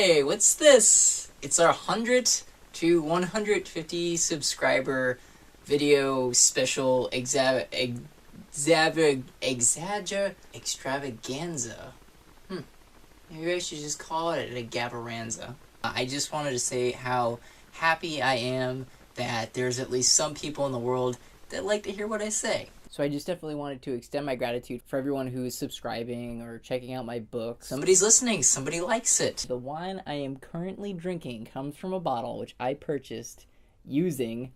Hey, what's this? It's our 100 to 150 subscriber video special extravaganza. Maybe I should just call it a gabaranza. I just wanted to say how happy I am that there's at least some people in the world that like to hear what I say. So I just definitely wanted to extend my gratitude for everyone who is subscribing or checking out my books. Somebody's listening. Somebody likes it. The wine I am currently drinking comes from a bottle which I purchased using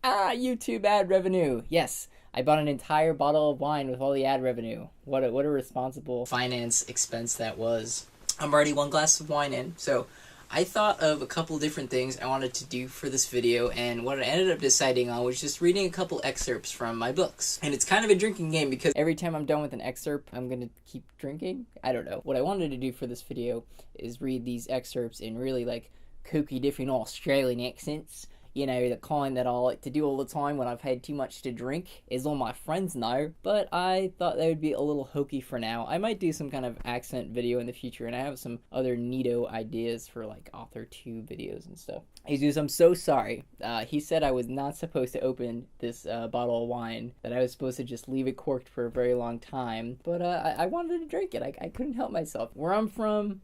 YouTube ad revenue. Yes, I bought an entire bottle of wine with all the ad revenue. What a responsible finance expense that was. I'm already one glass of wine in, so I thought of a couple different things I wanted to do for this video, and what I ended up deciding on was just reading a couple excerpts from my books. And it's kind of a drinking game because every time I'm done with an excerpt, I'm gonna keep drinking? I don't know. What I wanted to do for this video is read these excerpts in really like kooky different Australian accents. You know, the kind that I like to do all the time when I've had too much to drink, as all my friends know. But I thought that would be a little hokey for now. I might do some kind of accent video in the future, and I have some other neato ideas for like author 2 videos and stuff. Jesus, I'm so sorry. He said I was not supposed to open this bottle of wine, that I was supposed to just leave it corked for a very long time. But I wanted to drink it. I couldn't help myself. Where I'm from,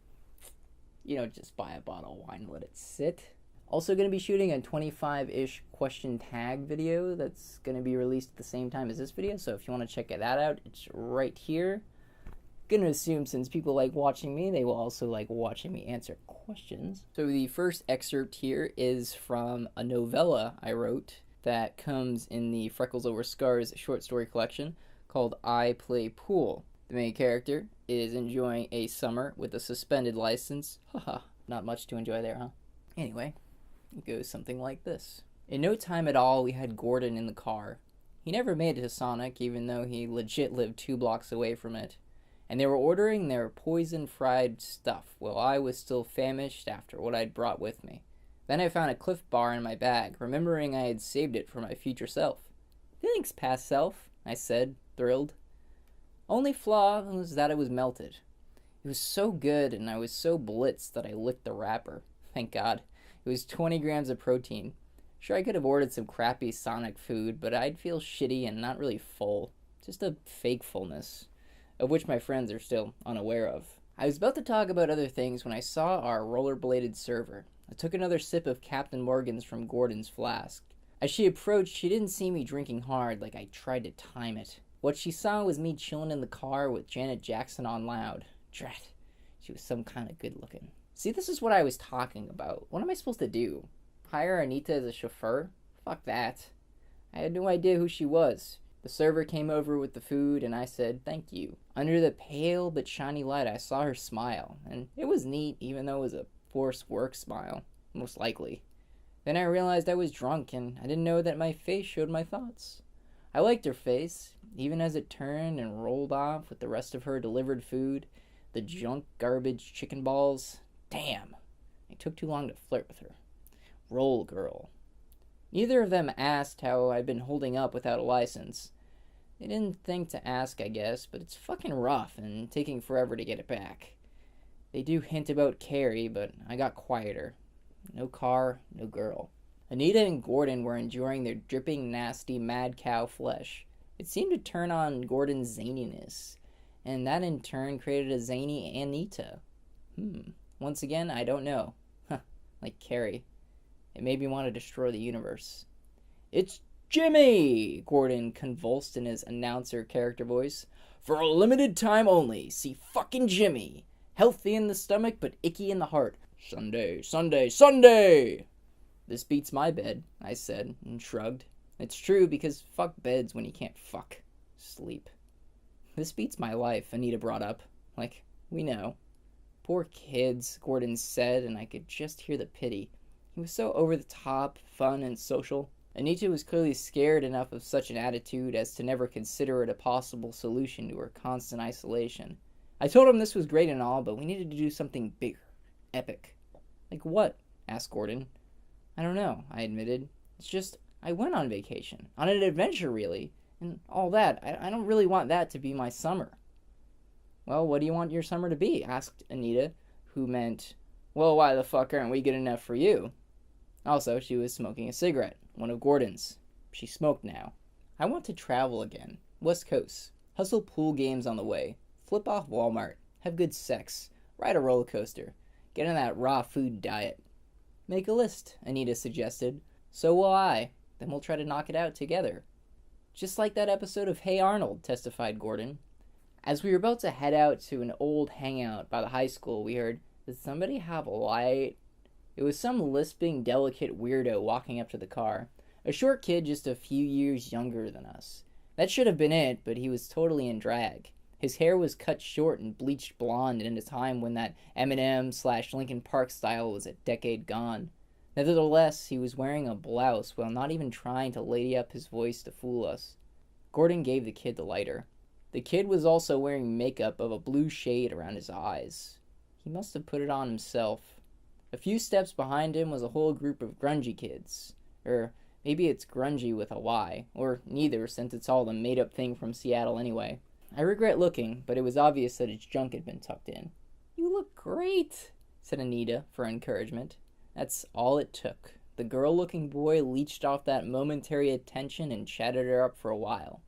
you know, just buy a bottle of wine and let it sit. Also going to be shooting a 25-ish question tag video that's going to be released at the same time as this video, so if you want to check that out, it's right here. Going to assume since people like watching me, they will also like watching me answer questions. So the first excerpt here is from a novella I wrote that comes in the Freckles Over Scars short story collection called I Play Pool. The main character is enjoying a summer with a suspended license. Haha, not much to enjoy there, huh? Anyway. It goes something like this. In no time at all, we had Gordon in the car. He never made it to Sonic, even though he legit lived 2 blocks away from it. And they were ordering their poison-fried stuff, while I was still famished after what I'd brought with me. Then I found a Cliff Bar in my bag, remembering I had saved it for my future self. Thanks, past self, I said, thrilled. Only flaw was that it was melted. It was so good, and I was so blitzed that I licked the wrapper. Thank God. It was 20 grams of protein. Sure, I could have ordered some crappy Sonic food, but I'd feel shitty and not really full. Just a fake fullness, of which my friends are still unaware of. I was about to talk about other things when I saw our rollerbladed server. I took another sip of Captain Morgan's from Gordon's flask. As she approached, she didn't see me drinking hard like I tried to time it. What she saw was me chilling in the car with Janet Jackson on loud. Drat. She was some kind of good looking. See, this is what I was talking about. What am I supposed to do? Hire Anita as a chauffeur? Fuck that. I had no idea who she was. The server came over with the food, and I said, thank you. Under the pale but shiny light, I saw her smile, and it was neat, even though it was a forced work smile, most likely. Then I realized I was drunk, and I didn't know that my face showed my thoughts. I liked her face, even as it turned and rolled off with the rest of her delivered food, the junk garbage chicken balls. Damn, it took too long to flirt with her. Roll girl. Neither of them asked how I'd been holding up without a license. They didn't think to ask, I guess, but it's fucking rough and taking forever to get it back. They do hint about Carrie, but I got quieter. No car, no girl. Anita and Gordon were enjoying their dripping, nasty, mad cow flesh. It seemed to turn on Gordon's zaniness, and that in turn created a zany Anita. Once again, I don't know. Like Carrie. It made me want to destroy the universe. It's Jimmy! Gordon convulsed in his announcer character voice. For a limited time only, see fucking Jimmy. Healthy in the stomach, but icky in the heart. Sunday, Sunday, Sunday! This beats my bed, I said, and shrugged. It's true, because fuck beds when you can't fuck. Sleep. This beats my life, Anita brought up. Like, we know. Poor kids, Gordon said, and I could just hear the pity. He was so over the top, fun, and social. Anita was clearly scared enough of such an attitude as to never consider it a possible solution to her constant isolation. I told him this was great and all, but we needed to do something bigger. Epic. Like what? Asked Gordon. I don't know, I admitted. It's just, I went on vacation. On an adventure, really. And all that. I don't really want that to be my summer. Well, what do you want your summer to be? Asked Anita, who meant, Well, why the fuck aren't we good enough for you? Also, she was smoking a cigarette, one of Gordon's. She smoked now. I want to travel again. West Coast. Hustle pool games on the way. Flip off Walmart. Have good sex. Ride a roller coaster. Get on that raw food diet. Make a list, Anita suggested. So will I. Then we'll try to knock it out together. Just like that episode of Hey Arnold, testified Gordon. As we were about to head out to an old hangout by the high school, we heard, "Does somebody have a light?" It was some lisping, delicate weirdo walking up to the car. A short kid just a few years younger than us. That should have been it, but he was totally in drag. His hair was cut short and bleached blonde in a time when that Eminem/Linkin Park style was a decade gone. Nevertheless, he was wearing a blouse while not even trying to lady up his voice to fool us. Gordon gave the kid the lighter. The kid was also wearing makeup of a blue shade around his eyes. He must have put it on himself. A few steps behind him was a whole group of grungy kids. Or maybe it's grungy with a Y, or neither since it's all a made-up thing from Seattle anyway. I regret looking, but it was obvious that its junk had been tucked in. "You look great," said Anita for encouragement. That's all it took. The girl-looking boy leeched off that momentary attention and chatted her up for a while.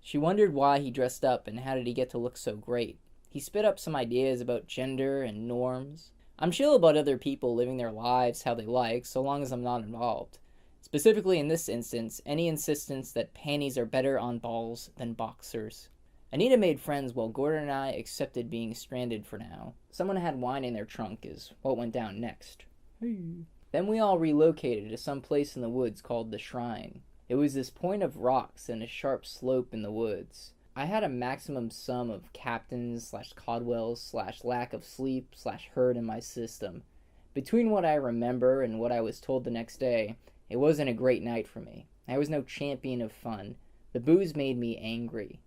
She wondered why he dressed up and how did he get to look so great. He spit up some ideas about gender and norms. I'm chill about other people living their lives how they like, so long as I'm not involved. Specifically in this instance, any insistence that panties are better on balls than boxers. Anita made friends while Gordon and I accepted being stranded for now. Someone had wine in their trunk is what went down next. Then we all relocated to some place in the woods called the Shrine. It was this point of rocks and a sharp slope in the woods. I had a maximum sum of captains/Codwells/lack of sleep/hurt in my system. Between what I remember and what I was told the next day, it wasn't a great night for me. I was no champion of fun. The booze made me angry.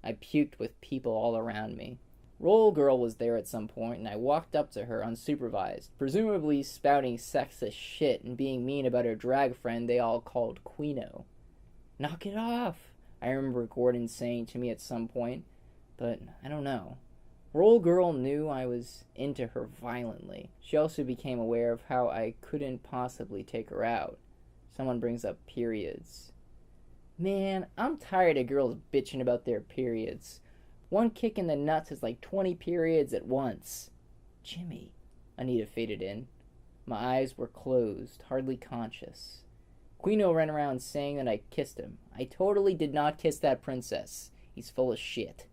I puked with people all around me. Roll Girl was there at some point, and I walked up to her unsupervised, presumably spouting sexist shit and being mean about her drag friend they all called Queeno. "Knock it off," I remember Gordon saying to me at some point, but I don't know. Roll Girl knew I was into her violently. She also became aware of how I couldn't possibly take her out. Someone brings up periods. Man, I'm tired of girls bitching about their periods. One kick in the nuts is like 20 periods at once. "Jimmy," Anita faded in. My eyes were closed, hardly conscious. Queeno ran around saying that I kissed him. I totally did not kiss that princess. He's full of shit.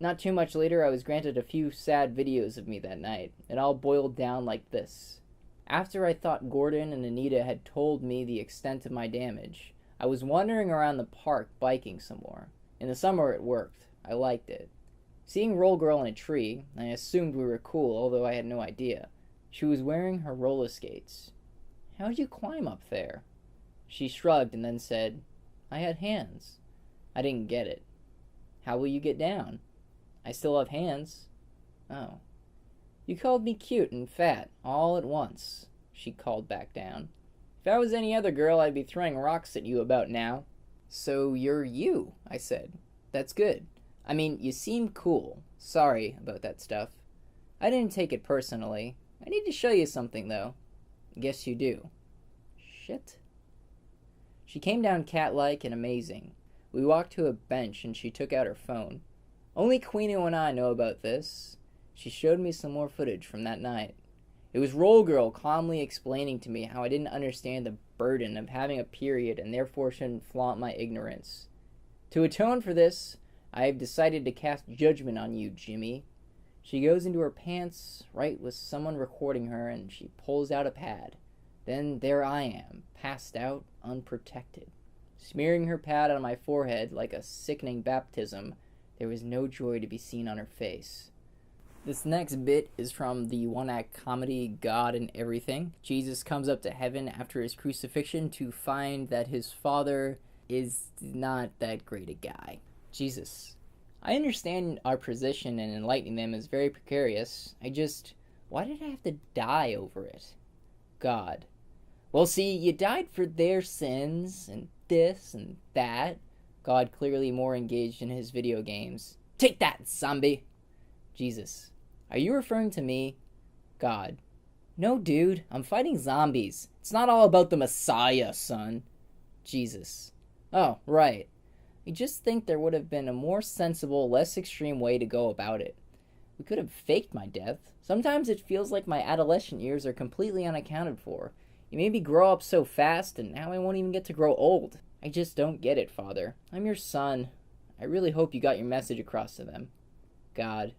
Not too much later, I was granted a few sad videos of me that night. It all boiled down like this. After I thought Gordon and Anita had told me the extent of my damage, I was wandering around the park biking some more. In the summer it worked. I liked it. Seeing Roll Girl in a tree, I assumed we were cool, although I had no idea. She was wearing her roller skates. "How'd you climb up there?" She shrugged and then said, "I had hands." I didn't get it. "How will you get down?" "I still have hands." "Oh. You called me cute and fat, all at once," she called back down. "If I was any other girl, I'd be throwing rocks at you about now." "So you're you," I said. "That's good. I mean, you seem cool. Sorry about that stuff. I didn't take it personally. I need to show you something, though." "Guess you do." Shit. She came down cat-like and amazing. We walked to a bench and she took out her phone. Only Queeno and I know about this. She showed me some more footage from that night. It was Roll Girl calmly explaining to me how I didn't understand the burden of having a period and therefore shouldn't flaunt my ignorance. To atone for this, I have decided to cast judgment on you, Jimmy. She goes into her pants, right with someone recording her, and she pulls out a pad. Then there I am, passed out, unprotected. Smearing her pad on my forehead like a sickening baptism, there was no joy to be seen on her face. This next bit is from the one-act comedy God and Everything. Jesus comes up to heaven after his crucifixion to find that his father is not that great a guy. Jesus. I understand our position and enlightening them is very precarious. Why did I have to die over it? God. Well, see, you died for their sins, and this and that. God clearly more engaged in his video games. Take that, zombie! Jesus. Are you referring to me? God. No, dude, I'm fighting zombies. It's not all about the Messiah, son. Jesus. Oh, right. I just think there would have been a more sensible, less extreme way to go about it. We could have faked my death. Sometimes it feels like my adolescent years are completely unaccounted for. You made me grow up so fast, and now I won't even get to grow old. I just don't get it, Father. I'm your son. I really hope you got your message across to them. God.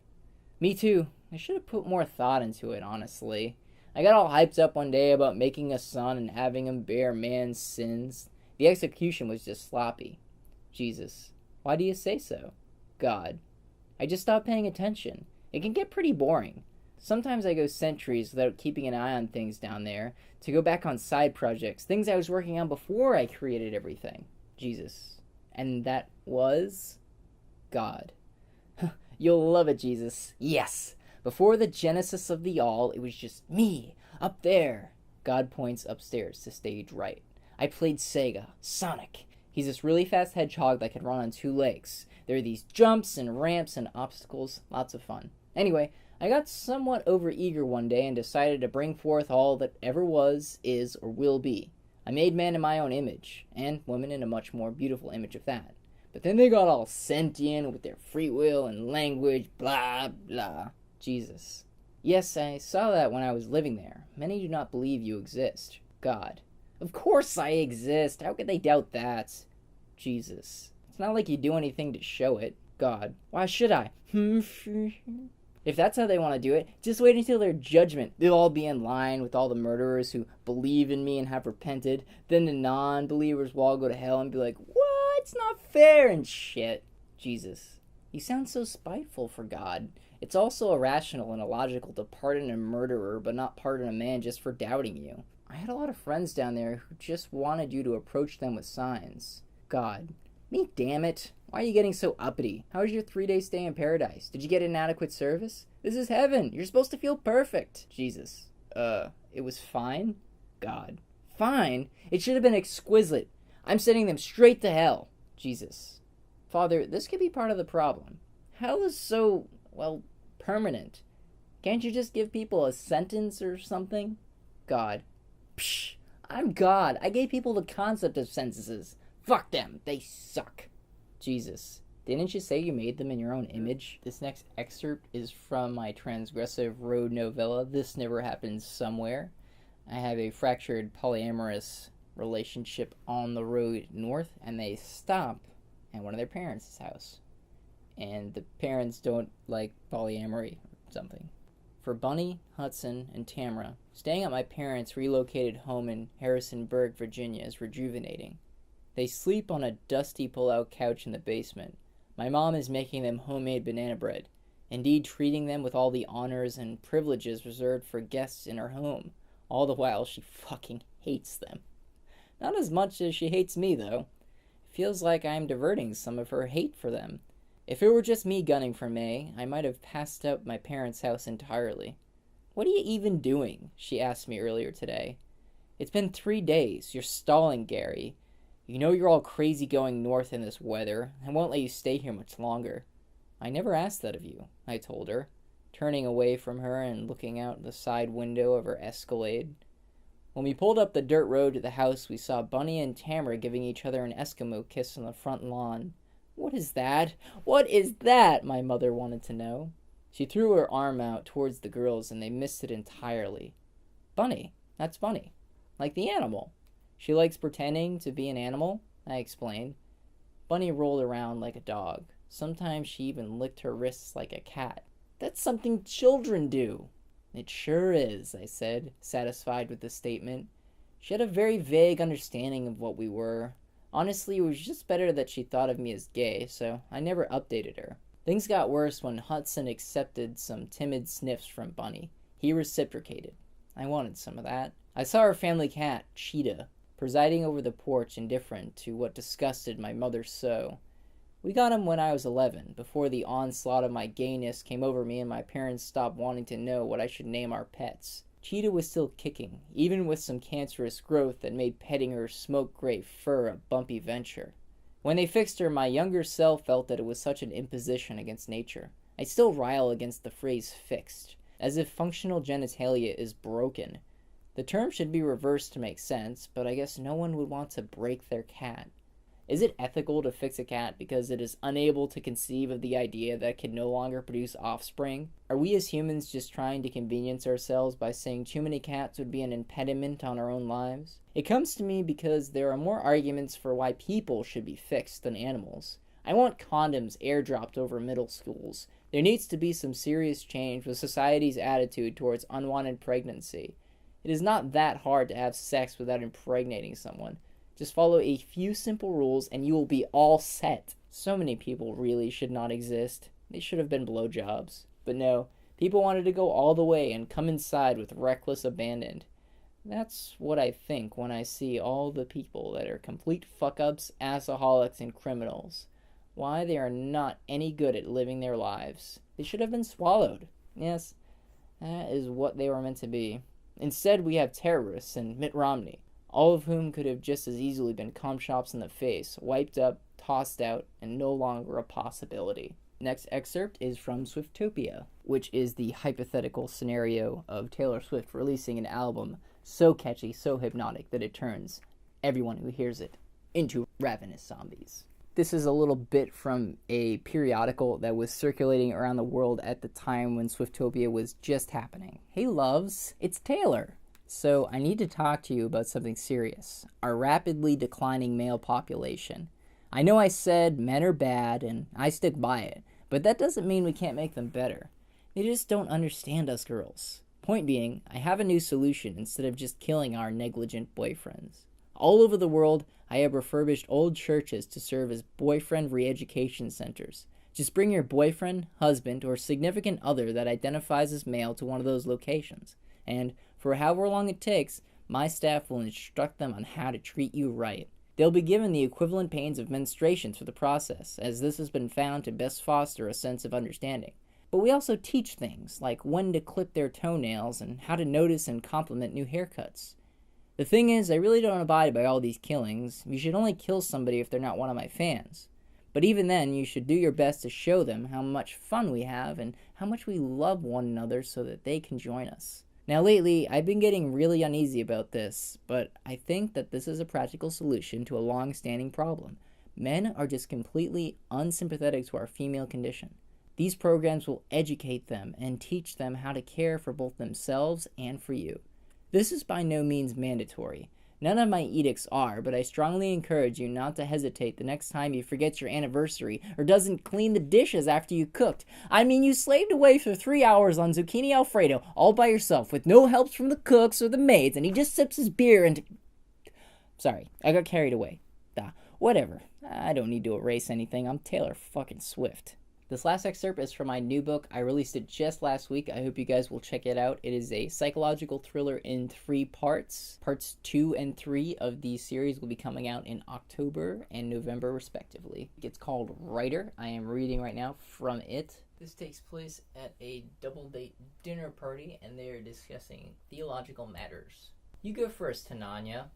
Me too. I should have put more thought into it, honestly. I got all hyped up one day about making a son and having him bear man's sins. The execution was just sloppy. Jesus. Why do you say so? God. I just stopped paying attention. It can get pretty boring. Sometimes I go centuries without keeping an eye on things down there, to go back on side projects, things I was working on before I created everything. Jesus. And that was? God. You'll love it, Jesus. Yes! Before the genesis of the all, it was just me, up there. God points upstairs to stage right. I played Sega, Sonic. He's this really fast hedgehog that can run on 2 legs. There are these jumps and ramps and obstacles, lots of fun. Anyway, I got somewhat overeager one day and decided to bring forth all that ever was, is, or will be. I made man in my own image, and woman in a much more beautiful image of that. But then they got all sentient with their free will and language, blah, blah. Jesus. Yes, I saw that when I was living there. Many do not believe you exist. God. Of course I exist. How could they doubt that? Jesus. It's not like you do anything to show it. God. Why should I? If that's how they want to do it, just wait until their judgment. They'll all be in line with all the murderers who believe in me and have repented. Then the non-believers will all go to hell and be like, what? It's not fair and shit. Jesus. You sound so spiteful for God. It's also irrational and illogical to pardon a murderer but not pardon a man just for doubting you. I had a lot of friends down there who just wanted you to approach them with signs. God. Me, damn it. Why are you getting so uppity? How was your 3-day stay in paradise? Did you get an adequate service? This is heaven. You're supposed to feel perfect. Jesus. It was fine? God. Fine? It should have been exquisite. I'm sending them straight to hell. Jesus. Father, this could be part of the problem. Hell is so, permanent. Can't you just give people a sentence or something? God. Psh, I'm God. I gave people the concept of sentences. Fuck them. They suck. Jesus. Didn't you say you made them in your own image? This next excerpt is from my transgressive road novella, This Never Happened Somewhere. I have a fractured polyamorous relationship on the road north, and they stop at one of their parents' house. And the parents don't like polyamory or something. For Bunny, Hudson, and Tamara, staying at my parents' relocated home in Harrisonburg, Virginia is rejuvenating. They sleep on a dusty pull-out couch in the basement. My mom is making them homemade banana bread, indeed treating them with all the honors and privileges reserved for guests in her home, all the while she fucking hates them. Not as much as she hates me, though. It feels like I'm diverting some of her hate for them. If it were just me gunning for May, I might have passed up my parents' house entirely. What are you even doing? She asked me earlier today. It's been 3 days. You're stalling, Gary. You know you're all crazy going north in this weather. I won't let you stay here much longer. I never asked that of you, I told her, turning away from her and looking out the side window of her Escalade. When we pulled up the dirt road to the house, we saw Bunny and Tamara giving each other an Eskimo kiss on the front lawn. What is that? What is that? My mother wanted to know. She threw her arm out towards the girls, and they missed it entirely. Bunny. That's Bunny. Like the animal. She likes pretending to be an animal, I explained. Bunny rolled around like a dog. Sometimes she even licked her wrists like a cat. That's something children do. It sure is, I said, satisfied with the statement. She had a very vague understanding of what we were. Honestly, it was just better that she thought of me as gay, so I never updated her. Things got worse when Hudson accepted some timid sniffs from Bunny. He reciprocated. I wanted some of that. I saw our family cat, Cheetah, presiding over the porch, indifferent to what disgusted my mother so. We got him when I was 11, before the onslaught of my gayness came over me and my parents stopped wanting to know what I should name our pets. Cheetah was still kicking, even with some cancerous growth that made petting her smoke-gray fur a bumpy venture. When they fixed her, my younger self felt that it was such an imposition against nature. I still rile against the phrase fixed. as if functional genitalia is broken. The term should be reversed to make sense, but I guess no one would want to break their cat. Is it ethical to fix a cat because it is unable to conceive of the idea that it can no longer produce offspring? Are we as humans just trying to convenience ourselves by saying too many cats would be an impediment on our own lives? It comes to me because there are more arguments for why people should be fixed than animals. I want condoms airdropped over middle schools. There needs to be some serious change with society's attitude towards unwanted pregnancy. It is not that hard to have sex without impregnating someone. Just follow a few simple rules and you will be all set. So many people really should not exist. They should have been blowjobs. But no, people wanted to go all the way and come inside with reckless abandon. That's what I think when I see all the people that are complete fuck-ups, assaholics, and criminals. Why they are not any good at living their lives. They should have been swallowed. Yes, that is what they were meant to be. Instead, we have terrorists and Mitt Romney, all of whom could have just as easily been cum shops in the face, wiped up, tossed out, and no longer a possibility. Next excerpt is from Swiftopia, which is the hypothetical scenario of Taylor Swift releasing an album so catchy, so hypnotic that it turns everyone who hears it into ravenous zombies. This is a little bit from a periodical that was circulating around the world at the time when Swiftopia was just happening. Hey loves, it's Taylor. So I need to talk to you about something serious. Our rapidly declining male population. I know I said men are bad, and I stick by it, but that doesn't mean we can't make them better. They just don't understand us girls. Point being, I have a new solution instead of just killing our negligent boyfriends. All over the world, I have refurbished old churches to serve as boyfriend re-education centers. Just bring your boyfriend, husband, or significant other that identifies as male to one of those locations, and for however long it takes, my staff will instruct them on how to treat you right. They'll be given the equivalent pains of menstruation through the process, as this has been found to best foster a sense of understanding. But we also teach things, like when to clip their toenails and how to notice and compliment new haircuts. The thing is, I really don't abide by all these killings. You should only kill somebody if they're not one of my fans. But even then, you should do your best to show them how much fun we have and how much we love one another so that they can join us. Now lately, I've been getting really uneasy about this, but I think that this is a practical solution to a long-standing problem. Men are just completely unsympathetic to our female condition. These programs will educate them and teach them how to care for both themselves and for you. This is by no means mandatory. None of my edicts are, but I strongly encourage you not to hesitate the next time you forget your anniversary or doesn't clean the dishes after you cooked. I mean, you slaved away for 3 hours on zucchini alfredo all by yourself with no helps from the cooks or the maids, and he just sips his beer and... Sorry, I got carried away. Whatever. I don't need to erase anything. I'm Taylor fucking Swift. This last excerpt is from my new book. I released it just last week. I hope you guys will check it out. It is a psychological thriller in 3 parts. Parts 2 and 3 of the series will be coming out in October and November, respectively. It's called Writer. I am reading right now from it. This takes place at a double-date dinner party, and they are discussing theological matters. You go first, Hananya.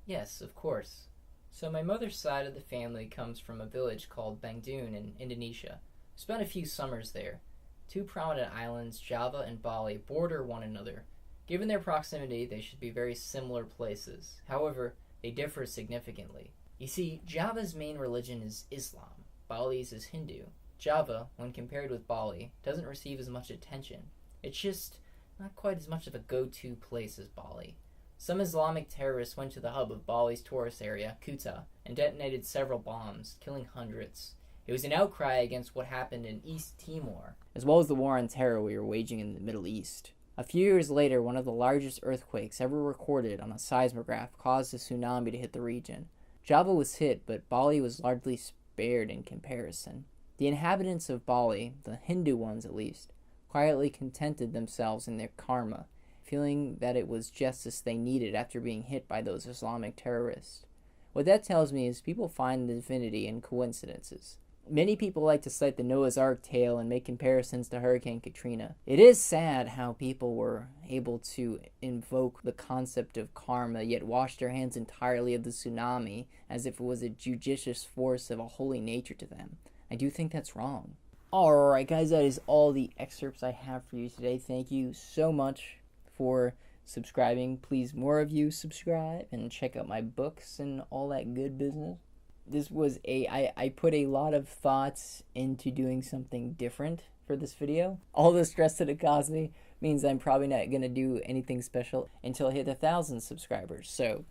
Yes, of course. So my mother's side of the family comes from a village called Bangdoon in Indonesia. Spent a few summers there. 2 prominent islands, Java and Bali, border one another. Given their proximity, they should be very similar places. However, they differ significantly. You see, Java's main religion is Islam. Bali's is Hindu. Java, when compared with Bali, doesn't receive as much attention. It's just not quite as much of a go-to place as Bali. Some Islamic terrorists went to the hub of Bali's tourist area, Kuta, and detonated several bombs, killing hundreds. It was an outcry against what happened in East Timor, as well as the war on terror we were waging in the Middle East. A few years later, one of the largest earthquakes ever recorded on a seismograph caused a tsunami to hit the region. Java was hit, but Bali was largely spared in comparison. The inhabitants of Bali, the Hindu ones at least, quietly contented themselves in their karma, feeling that it was justice they needed after being hit by those Islamic terrorists. What that tells me is people find the divinity in coincidences. Many people like to cite the Noah's Ark tale and make comparisons to Hurricane Katrina. It is sad how people were able to invoke the concept of karma, yet wash their hands entirely of the tsunami as if it was a judicious force of a holy nature to them. I do think that's wrong. Alright, guys, that is all the excerpts I have for you today. Thank you so much for subscribing. Please, more of you subscribe and check out my books and all that good business. This was I put a lot of thoughts into doing something different for this video. All the stress that it caused me means I'm probably not going to do anything special until I hit 1,000 subscribers. So,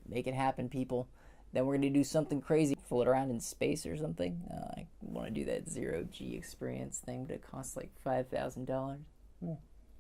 make it happen, people. Then we're going to do something crazy, float around in space or something. I want to do that zero-G experience thing, but it costs like $5,000.